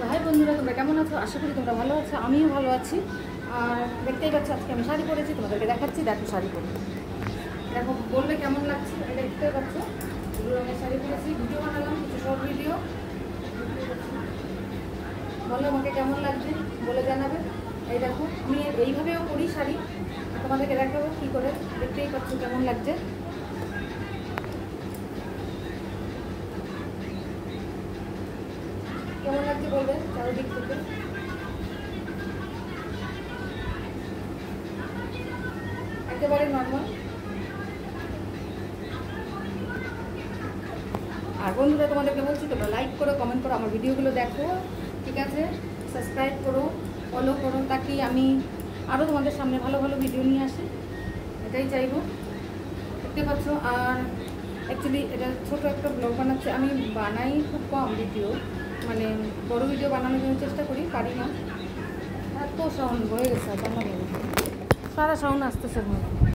High বন্ধুরা, তোমরা কেমন আছো? আশা করি তোমরা ভালো আছো। আমিও ভালো আছি। আর দেখতেই পাচ্ছ আজকে আমি শাড়ি পরেছি, তোমাদেরকে দেখাচ্ছি। দেখো শাড়ি পরে, দেখো বলবে কেমন লাগছে। এটা দেখতে পাচ্ছ ব্লু রঙের শাড়ি পরেছি, ভিডিও বানালাম, কিছু শর্ট ভিডিও। বলো আমাকে কেমন লাগছে, বলে জানাবে। এই দেখো আমি এইভাবেও পরি শাড়ি, তোমাদেরকে দেখাবো কী করে। দেখতেই পাচ্ছ কেমন লাগছে। কেমন লাগছে বলবে চারিদিক থেকে। একেবারে নর্মাল। আর বন্ধুরা তোমাদেরকে বলছি, তোমরা লাইক করো, কমেন্ট করো, আমার ভিডিওগুলো দেখো, ঠিক আছে? সাবস্ক্রাইব করো, ফলো করো, তাকে আমি আরও তোমাদের সামনে ভালো ভালো ভিডিও নিয়ে আসি, এটাই চাইবো। দেখতে পাচ্ছ। আর অ্যাকচুয়ালি এটা ছোটো একটা ব্লগ বানাচ্ছে। আমি বানাই খুব কম ভিডিও, মানে বড় ভিডিও বানানোর জন্য চেষ্টা করি, পারি না। এত সাউন্ড হয়ে গেছে, সারা সাউন্ড আসতেছে।